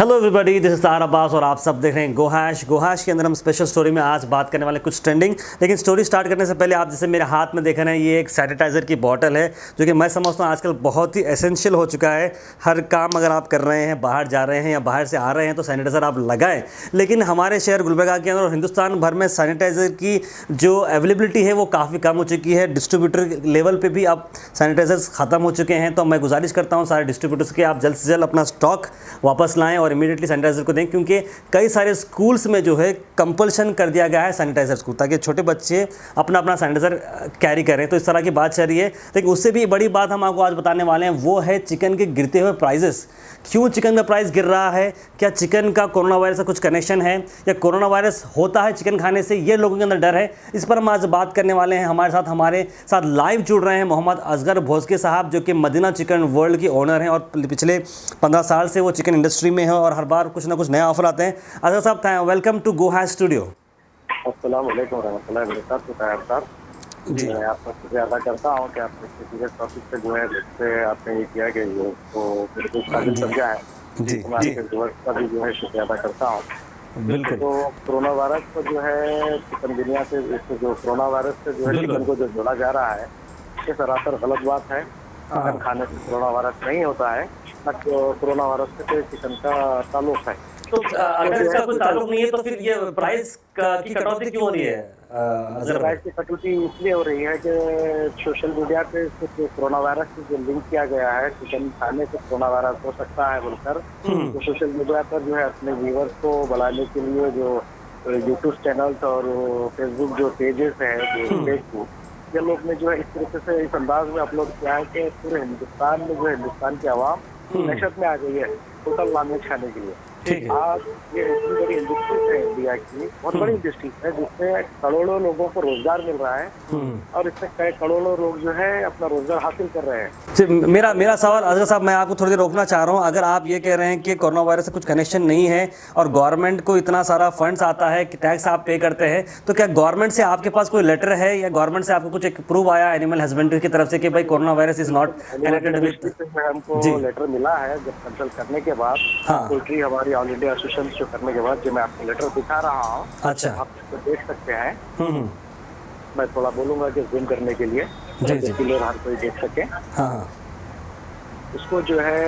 Hello everybody, this is तार अब्बास और आप सब देख रहे हैं गोहाश के अंदर हम स्पेशल स्टोरी में आज बात करने वाले कुछ ट्रेंडिंग। लेकिन स्टोरी स्टार्ट करने से पहले आप जैसे मेरे हाथ में देख रहे हैं, ये एक सैनिटाइज़र की बॉटल है जो कि मैं समझता हूँ आजकल बहुत ही एसेंशियल हो चुका है। हर काम अगर आप कर रहे हैं, बाहर जा रहे हैं या बाहर से आ रहे हैं तो सैनिटाइज़र आप लगाएं। लेकिन हमारे शहर गुलबर्गा के अंदर और हिंदुस्तान भर में सैनिटाइज़र की जो अवेलेबिलिटी है वो काफ़ी कम हो चुकी है। डिस्ट्रीब्यूटर लेवल पे भी अब सैनिटाइजर्स ख़त्म हो चुके हैं। तो मैं गुजारिश करता हूँ सारे डिस्ट्रीब्यूटर्स के आप जल्द से जल्द अपना स्टॉक वापस लाएं और इमीडिएटली सैनिटाइज़र को दें, क्योंकि कई सारे स्कूल्स में जो है कंपल्शन कर दिया गया है सैनिटाइजर्स को, ताकि छोटे बच्चे अपना अपना सैनिटाइज़र कैरी करें। तो इस तरह की बात चल रही है। लेकिन उससे भी बड़ी बात हम आपको आज बताने वाले हैं, वो है चिकन के गिरते हुए प्राइजेस। क्यों चिकन का प्राइस गिर रहा है? क्या चिकन का कोरोना वायरस से कुछ कनेक्शन है या कोरोना वायरस होता है चिकन खाने से, ये लोगों के अंदर डर है? इस पर हम आज बात करने वाले हैं। हमारे साथ लाइव जुड़ रहे हैं मोहम्मद असगर भोसके साहब, जो कि मदीना चिकन वर्ल्ड के ओनर हैं और पिछले 15 साल से वो चिकन इंडस्ट्री में है और हर बार कुछ ना कुछ नया ऑफर आते हैं। Asgar sahab, welcome to Go Hash Studio. अस्सलाम वालेकुम रहमतुल्लाहि व बरकातहू। जी, मैं आपका शुक्रिया अदा करता हूँ कि आपने सीरियस टॉपिक पे जो है जिससे आपने ये किया कि जो तो बिल्कुल काबिल समझा है। जी मैं आपके व्यूअर्स का भी जो है शुक्रिया अदा करता हूँ। बिल्कुल। तो कोरोना वायरस को जो है चिकन दुनिया से जो कोरोना वायरस से जो है चिकन को जो जोड़ा जा रहा है, ये सरासर गलत बात है। चिकन खाने से कोरोना वायरस नहीं होता है, न कोरोना वायरस से चिकन का ताल्लुक है। तो अगर इसका कोई ताल्लुक नहीं है तो फिर ये प्राइस की कटौती क्यों हो रही है? प्राइस की कटौती इसलिए हो रही है कि सोशल मीडिया पे कोरोना वायरस से जो लिंक किया गया है, चिकन खाने से कोरोना वायरस हो सकता है बोलकर, तो सोशल मीडिया पर जो है अपने व्यूअर्स को बढ़ाने के लिए जो यूट्यूब चैनल्स और फेसबुक जो पेजेस है, जो फेसबुक, ये लोग ने जो है इस तरीके से इस अंदाज में अपलोड किया है कि पूरे हिंदुस्तान में जो है हिंदुस्तान की आवाम दहशत में आ गई है टोटल नॉनवेज खाने के लिए। ठीक है। आज ये इतनी बड़ी इंडस्ट्री है इंडिया की, बहुत बड़ी इंडस्ट्री है जिससे करोड़ों लोगों को रोजगार मिल रहा है और इससे कई करोड़ों लोग जो है अपना रोजगार हासिल कर रहे हैं। मेरा सवाल असगर साहब, मैं आपको थोड़ी देर रोकना चाह रहा हूँ। अगर आप ये कह रहे हैं कि कोरोना वायरस से कुछ कनेक्शन नहीं है और गवर्नमेंट को इतना सारा फंड्स आता है कि टैक्स आप पे करते हैं, तो क्या गवर्नमेंट से आपके पास कोई लेटर है या गवर्नमेंट से आपको कुछ एक प्रूफ आया एनिमल हस्बेंड्री की तरफ से कि भाई corona virus is not connected with? हमको लेटर मिला है जब कंसल्ट करने के बाद, पोल्ट्री हमारी ऑल इंडिया एसोसिएशन शो करने के बाद, जो मैं आपको लेटर दिखा रहा हूँ। अच्छा, आप इसको देख सकते हैं। मैं थोड़ा बोलूंगा कि जूम करने के लिए, इसलिए हर कोई देख सके। उसको जो है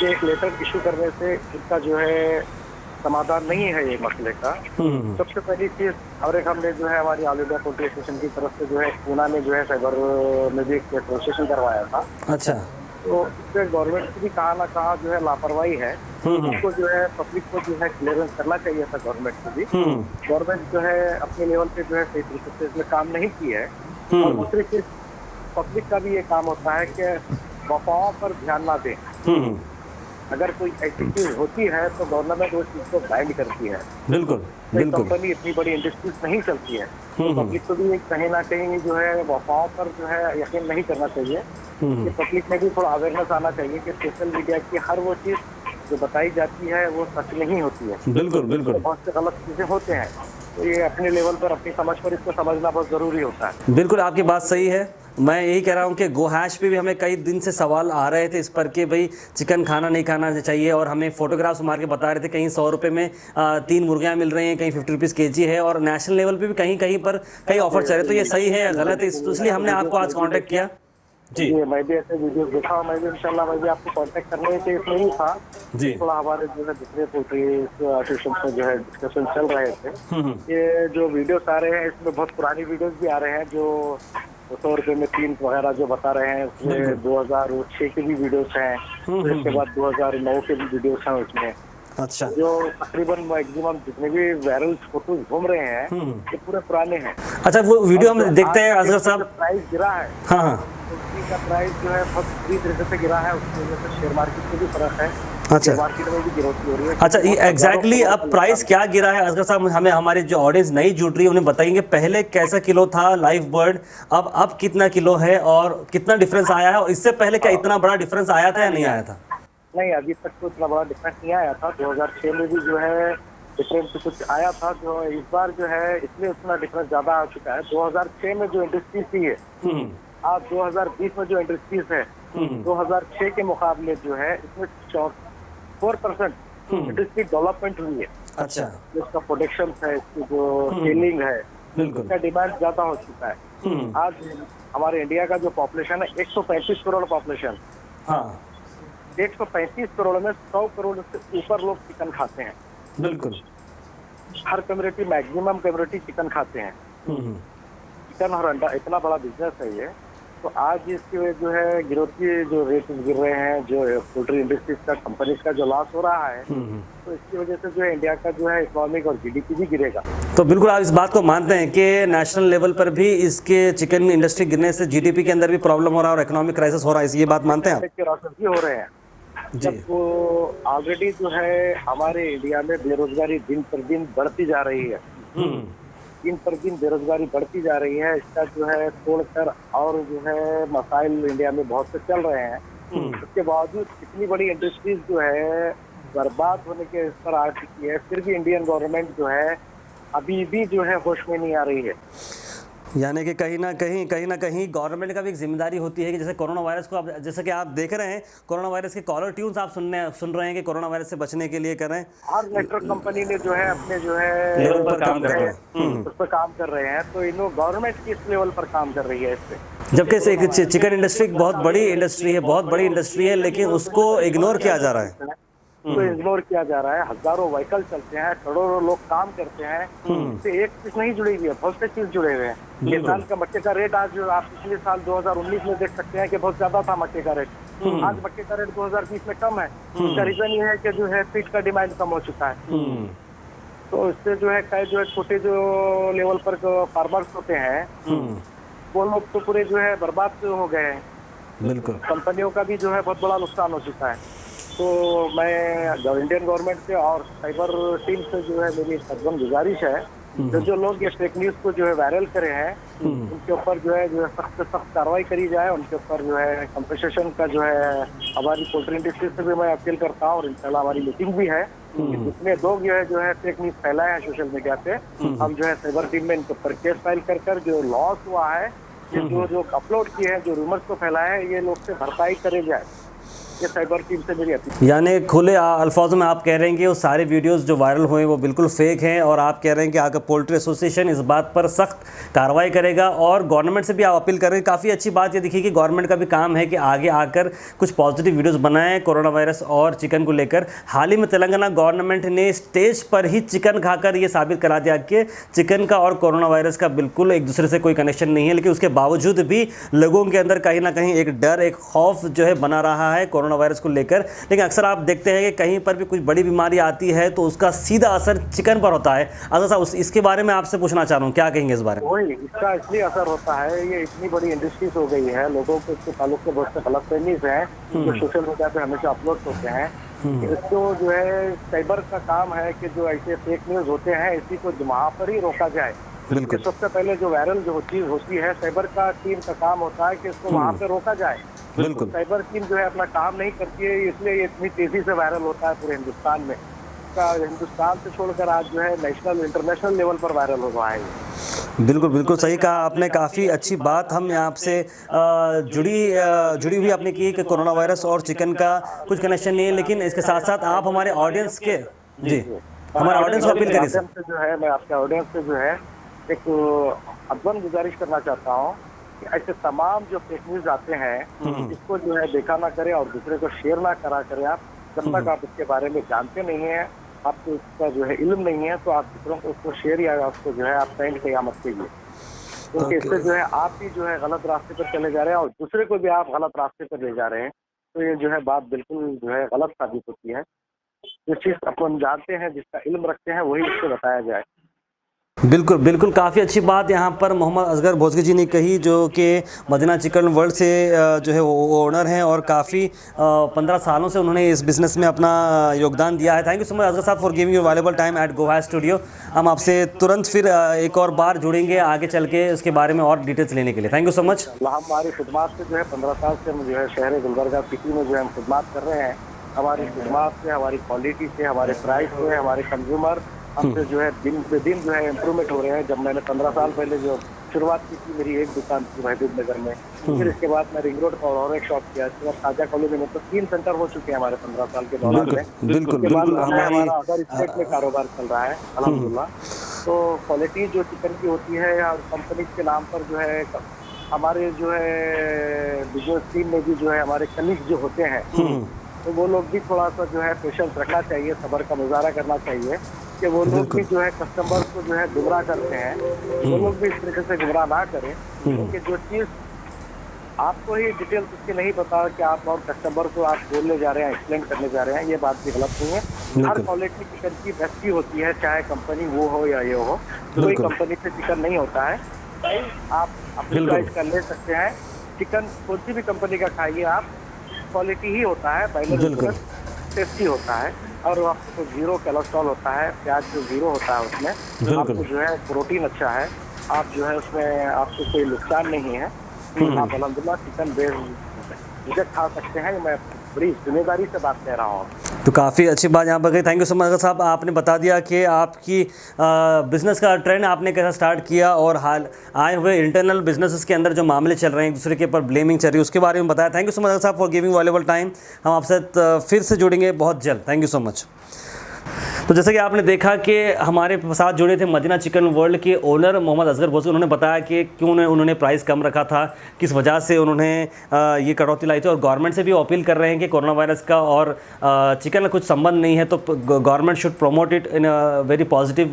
एक लेटर इशू करने से इसका जो है समाधान नहीं है ये मसले का। सबसे पहली चीज, और एक हमने जो है हमारी ऑल इंडिया पोल्ट्री एसोसिएशन की तरफ से जो है पूना में जो है साइबर में भी एक प्रोसेशन करवाया था। अच्छा, तो इससे गवर्नमेंट की भी कहाँ ना कहाँ जो है लापरवाही है। उसको जो है पब्लिक को जो है क्लियरेंस करना चाहिए था गवर्नमेंट को भी। गवर्नमेंट जो है अपने लेवल पे जो है सही तरीके से इसमें काम नहीं की है। और दूसरी चीज, पब्लिक का भी ये काम होता है कि अफवाहों पर ध्यान ना दें। अगर कोई ऐसी चीज होती है तो गवर्नमेंट उस चीज को बैन करती है। बिल्कुल। कंपनी इतनी बड़ी इंडस्ट्रीज नहीं चलती है, तो पब्लिक को भी कहीं ना कहीं जो है अफवाहों पर जो है यकीन नहीं करना चाहिए। कि पब्लिक में भी थोड़ा अवेयरनेस आना चाहिए कि सोशल मीडिया की हर वो चीज जो बताई जाती है वो सच नहीं होती है। बिल्कुल। तो बहुत से गलत चीजें होते हैं, तो ये अपने लेवल पर अपनी समझ पर इसको समझना बहुत जरूरी होता है। बिल्कुल, आपकी बात सही है। मैं यही कह रहा हूँ कि गो हैश पे भी हमें कई दिन से सवाल आ रहे थे इस पर कि भाई चिकन खाना नहीं खाना चाहिए, और हमें फोटोग्राफ्स मार के बता रहे थे कहीं 100 रुपये में 3 मुर्गियाँ मिल रही हैं, कहीं 50 रुपीज़ kg है, और नेशनल लेवल पे भी कहीं पर कई ऑफर चल रहे। तो ये सही है या गलत है? तो इसलिए हमने आपको आज कॉन्टेक्ट किया। जी, मैं भी ऐसे वीडियो देखा, मैं भी इंशाल्लाह मैं भी आपको कांटेक्ट करने के इसमें ही था। जी, थोड़ा हमारे जो है दूसरे पोल्ट्री एसोसिएशन में जो है डिस्कशन चल रहे थे। ये जो वीडियोस आ रहे हैं इसमें बहुत पुरानी वीडियोस भी आ रहे हैं, जो 100 रुपये में 3 वगैरह जो बता रहे हैं, उसमें 2006 के भी वीडियोस हैं, इसके बाद 2009 के भी वीडियोस हैं उसमें। अच्छा, जो तकरीबन मैक्सिमम जितने भी वायरल फोटोज घूम रहे हैं ये पूरे पुराने हैं। अच्छा, वो वीडियो हम देखते हैं असगर साहब। प्राइस गिरा है, उसकी का प्राइस जो है बहुत बुरी तरीके से गिरा है, उसकी वजह से शेयर मार्केट में भी फर्क है। अच्छा, मार्केट में भी गिरौती हो रही है। अच्छा, ये एग्जैक्टली अब प्राइस क्या गिरा है असगर साहब? हमें हमारे जो ऑडियंस नई जुड़ रही है उन्हें बताएंगे पहले कैसा किलो था लाइव बर्ड, अब कितना किलो है और कितना डिफरेंस आया है, और इससे पहले क्या इतना बड़ा डिफरेंस आया था या नहीं आया था? नहीं, अभी तक तो इतना बड़ा डिफरेंस नहीं आया था। 2006 में भी जो है डिफरेंस कुछ आया था, जो इस बार जो है इसलिए उतना डिफरेंस ज्यादा आ चुका है। 2006 में जो इंडस्ट्री थी है, आज 2020 में जो इंडस्ट्रीज है 2006 के मुकाबले जो है इसमें 4% इंडस्ट्री डेवलपमेंट हुई है। अच्छा, इसका प्रोडक्शन है, इसकी जो सेलिंग है, बिल्कुल। इसका डिमांड ज्यादा हो चुका है। आज हमारे इंडिया का जो पॉपुलेशन है 135 करोड़ पॉपुलेशन, हाँ, 135 करोड़ में 100 करोड़ से ऊपर लोग चिकन खाते हैं। बिल्कुल। हर कम्युनिटी, मैक्सिमम कम्युनिटी चिकन खाते हैं। चिकन और अंडा इतना बड़ा बिजनेस है ये। तो आज इसकी वजह जो है गिरोथ की जो रेट गिर रहे हैं, जो पोल्ट्री इंडस्ट्रीज का, कंपनीज का जो लॉस हो रहा है, तो इसकी वजह से जो है इंडिया का जो है इकोनॉमिक और जीडीपी भी गिरेगा। तो बिल्कुल आप इस बात को मानते हैं कि नेशनल लेवल पर भी इसके चिकन इंडस्ट्री गिरने से जीडीपी के अंदर भी प्रॉब्लम हो रहा है और इकोनॉमिक क्राइसिस हो रहा है, ये बात मानते हैं आप? भी हो रहे हैं जी। जब वो ऑलरेडी जो है हमारे इंडिया में बेरोजगारी दिन पर दिन बढ़ती जा रही है, दिन पर दिन बेरोजगारी बढ़ती जा रही है। इसका जो है तोड़कर और जो है मसाइल इंडिया में बहुत से चल रहे हैं। उसके बावजूद इतनी बड़ी इंडस्ट्रीज जो है बर्बाद होने के स्तर आ चुकी है, फिर भी इंडियन गवर्नमेंट जो है अभी भी जो है होश में नहीं आ रही है। यानी कि कहीं ना कहीं गवर्नमेंट का भी एक जिम्मेदारी होती है कि जैसे कोरोना वायरस को आप, जैसे कि आप देख रहे हैं कोरोना वायरस के कॉलर ट्यून्स आप सुन रहे हैं कि कोरोना वायरस से बचने के लिए कर रहे हैं। हर नेटवर्क कंपनी ने जो है अपने जो है लेवल पर काम कर रहे हैं, उस पर काम कर रहे हैं। तो इन गवर्नमेंट किस लेवल पर काम कर रही है इस पे? जबकि चिकन इंडस्ट्री एक बहुत बड़ी इंडस्ट्री है, लेकिन उसको इग्नोर किया जा रहा है। तो इग्नोर किया जा रहा है। हजारों व्हीकल चलते हैं, करोड़ों लोग काम करते हैं, इससे एक चीज नहीं जुड़ी हुई है, बहुत से चीज जुड़े हुए हैं। किसान का मक्के का रेट आज आप पिछले साल 2019 में देख सकते हैं कि बहुत ज्यादा था मक्के का रेट। आज मक्के का रेट 2020 में कम है। इसका रीजन ये है कि जो है फीड का डिमांड कम हो चुका है। तो इससे जो है छोटे जो लेवल पर जो फार्मर्स होते हैं वो लोग तो पूरे जो है बर्बाद हो गए हैं। बिल्कुल। कंपनियों का भी जो है बहुत बड़ा नुकसान हो चुका है। तो मैं इंडियन गवर्नमेंट से और साइबर टीम से जो है मेरी सख्त गुजारिश है, जो लोग ये फेक न्यूज को जो है वायरल करे हैं उनके ऊपर जो है सख्त से सख्त कार्रवाई करी जाए। उनके ऊपर जो है कंपनसेशन का जो है हमारी पोल्ट्री इंडस्ट्री से भी मैं अपील करता हूँ, और इंशाल्लाह हमारी मीटिंग भी है। जितने लोग जो है फेक न्यूज फैलाए हैं सोशल मीडिया पे, हम जो है साइबर टीम में इनके ऊपर केस फाइल कर जो लॉस हुआ है, जो अपलोड किए हैं, जो रूमर्स को फैलाया है, ये लोग से भरपाई करे जाए। ये साइबर टीम से मेरी अपील। यानी खुले अल्फाजों में आप कह रहे हैं कि वो सारे वीडियोस जो वायरल हुए वो बिल्कुल फेक हैं, और आप कह रहे हैं कि आगे पोल्ट्री एसोसिएशन इस बात पर सख्त कार्रवाई करेगा, और गवर्नमेंट से भी आप अपील कर रहे हैं। काफ़ी अच्छी बात ये दिखी कि गवर्नमेंट का भी काम है कि आगे आकर कुछ पॉजिटिव वीडियोस बनाएं कोरोना वायरस और चिकन को लेकर। हाल ही में तेलंगाना गवर्नमेंट ने स्टेज पर ही चिकन खाकर ये साबित करा दिया कि चिकन का और कोरोना वायरस का बिल्कुल एक दूसरे से कोई कनेक्शन नहीं है, लेकिन उसके बावजूद भी लोगों के अंदर कहीं ना कहीं एक डर, एक खौफ जो है बना रहा है कोरोना वायरस को लेकर। लेकिन अक्सर आप देखते हैं कि कहीं पर भी कुछ बड़ी बीमारी आती है तो उसका सीधा असर चिकन पर होता है। अगर साहब इसके बारे में आपसे पूछना चाह रहा हूँ, क्या कहेंगे इस बारे में? वही इसका इसलिए असर होता है, ये इतनी बड़ी इंडस्ट्रीज हो गई है, लोगों को इसके ताल्लुक से बहुत से गलतफहमीज हैं जो सोशल मीडिया पे हमेशा अपलोड होते हैं। इसको जो है साइबर का काम है कि जो ऐसे फेक न्यूज होते हैं इसी को वहाँ पर ही रोका जाए। बिल्कुल। सबसे पहले जो वायरल जो चीज होती है, साइबर का टीम का काम होता है कि इसको वहाँ पे रोका जाए। बिल्कुल। साइबर टीम जो है अपना काम नहीं करती है, इसलिए ये इतनी तेजी से वायरल होता है पूरे हिंदुस्तान में। हिंदुस्तान से छोड़कर आज जो है नेशनल इंटरनेशनल लेवल पर वायरल हो रहा है। बिल्कुल सही कहा आपने। काफ़ी अच्छी बात हम यहाँ से जुड़ी हुई आपने की कि कोरोना वायरस और चिकन का कुछ कनेक्शन नहीं है, लेकिन इसके साथ साथ आप हमारे ऑडियंस के हमारे ऑडियंस को अपील करिए। जो है मैं आपके ऑडियंस से जो है एक अदबन गुजारिश करना चाहता हूँ कि ऐसे तमाम जो फेक न्यूज आते हैं इसको जो है देखा ना करें और दूसरे को शेयर ना करा करें। आप जब तक आप इसके बारे में जानते नहीं हैं, आपको इसका जो है इल्म नहीं है, तो आप दूसरों को उसको शेयर या उसको जो है आप सेंड क़यामत कीजिए, क्योंकि इससे जो है आप भी जो है गलत रास्ते पर चले जा रहे हैं और दूसरे को भी आप गलत रास्ते पर ले जा रहे हैं। तो ये जो है बात बिल्कुल जो है गलत साबित होती है। जो चीज़ अपन जानते हैं, जिसका इल्म रखते हैं, वही उसको बताया जाए। बिल्कुल काफ़ी अच्छी बात यहाँ पर मोहम्मद असगर भोसगी जी ने कही, जो कि मदीना चिकन वर्ल्ड से जो है वो ओनर हैं और काफ़ी 15 सालों से उन्होंने इस बिज़नेस में अपना योगदान दिया है। Thank you so much Asgar sahab for giving your valuable time at Goa studio. हम आपसे तुरंत फिर एक और बार जुड़ेंगे आगे चल के उसके बारे में और डिटेल्स लेने के लिए। Thank you so much. हमारी खिदमात से जो है 15 साल से हम जो है शहर गुलबर्गा सिटी में जो है हम खिदमात कर रहे हैं। हमारी खिदमात से, हमारी क्वालिटी से, हमारे प्राइस से, हमारे कंज्यूमर हमसे जो है दिन पे दिन जो है इम्प्रूवमेंट हो रहे हैं। जब मैंने 15 साल पहले जो शुरुआत की थी मेरी एक दुकान थी महबूब नगर में, फिर इसके बाद मैं रिंग रोड पर और एक शॉप किया, इसके बाद ताजा कॉलोनी में, तो 3 सेंटर हो चुके हैं हमारे 15 साल के दौरान में। बिल्कुल उसके बाद बिल्कुल हमारा अदर स्टेट में कारोबार चल रहा है अल्हम्दुलिल्लाह। तो क्वालिटी जो चिकन की होती है या कंपनी के नाम पर जो है हमारे जो है बिजनेस टीम में भी जो है हमारे कलीग जो होते हैं, तो वो लोग भी थोड़ा सा जो है पेशेंस रखना चाहिए, सब्र का मुजाहरा करना चाहिए कि वो लोग भी जो है कस्टमर को जो है गुमराह करते हैं, वो लोग भी इस तरीके से गुमराह ना करें, क्योंकि जो चीज़ आपको ही डिटेल्स उसकी नहीं पता कि आप और कस्टमर को आप बोलने जा रहे हैं, एक्सप्लेन करने जा रहे हैं, ये बात भी गलत नहीं है। हर क्वालिटी चिकन की बेस्ट ही होती है, चाहे कंपनी वो हो या ये हो, कोई कंपनी से चिकन नहीं होता है। आप अपनी चॉइस कर ले सकते हैं, चिकन कोई सी भी कंपनी का खाइए आप, क्वालिटी ही होता है, पहले टेस्टी होता है और आपको जीरो कोलेस्ट्रॉल होता है, प्याज जो जीरो होता है उसमें आपको जो है प्रोटीन अच्छा है, आप जो है उसमें आपको कोई नुकसान नहीं है, आप अल्हम्दुलिल्लाह चिकन बेच खा सकते हैं। मैं बड़ी जिम्मेदारी से बात कह रहा हूँ। तो काफ़ी अच्छी बात यहाँ पर गई। थैंक यू सो मच साहब, आपने बता दिया कि आपकी बिज़नेस का ट्रेंड आपने कैसा स्टार्ट किया और हाल आए हुए इंटरनल बिजनेसेस के अंदर जो मामले चल रहे हैं, एक दूसरे के ऊपर ब्लेमिंग चल रही है, उसके बारे में बताया। थैंक यू सो मच साहब फॉर गिविंग वैल्यूएबल टाइम। हम आपसे फिर से जुड़ेंगे बहुत जल्द। Thank you so much. तो जैसे कि आपने देखा कि हमारे साथ जुड़े थे मदीना चिकन वर्ल्ड के ओनर मोहम्मद असगर भोसले। उन्होंने बताया कि क्यों उन्होंने प्राइस कम रखा था, किस वजह से उन्होंने ये कटौती लाई थी, और गवर्नमेंट से भी अपील कर रहे हैं कि कोरोना वायरस का और चिकन का कुछ संबंध नहीं है, तो government should promote it in a very positive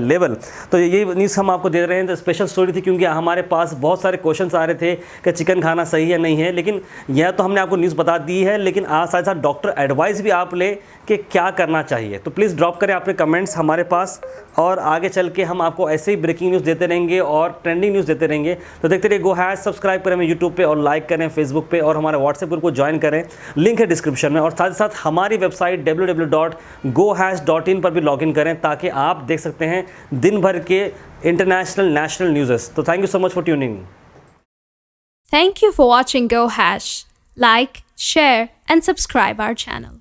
level. तो ये न्यूज़ हम आपको दे रहे हैं। तो स्पेशल स्टोरी थी क्योंकि हमारे पास बहुत सारे क्वेश्चन आ रहे थे कि चिकन खाना सही है नहीं है, लेकिन यह तो हमने आपको न्यूज़ बता दी है, लेकिन साथ साथ डॉक्टर एडवाइस भी आप ले कि क्या करना चाहिए। तो प्लीज़ ड्रॉप करें अपने कमेंट्स हमारे पास, और आगे चल के हम आपको ऐसे ही ब्रेकिंग न्यूज़ देते रहेंगे और ट्रेंडिंग न्यूज़ देते रहेंगे। तो देखते रहिए गो हैश, सब्सक्राइब करें हमें यूट्यूब पे और लाइक करें फेसबुक पे, और हमारे व्हाट्सएप ग्रुप को ज्वाइन करें, लिंक है डिस्क्रिप्शन में। और साथ ही साथ हमारी वेबसाइट www.gohash.in पर भी लॉगिन करें, ताकि आप देख सकते हैं दिन भर के इंटरनेशनल नेशनल न्यूज़। तो thank you so much for tuning. Thank you for watching Go Hash. Like, share, and subscribe our channel.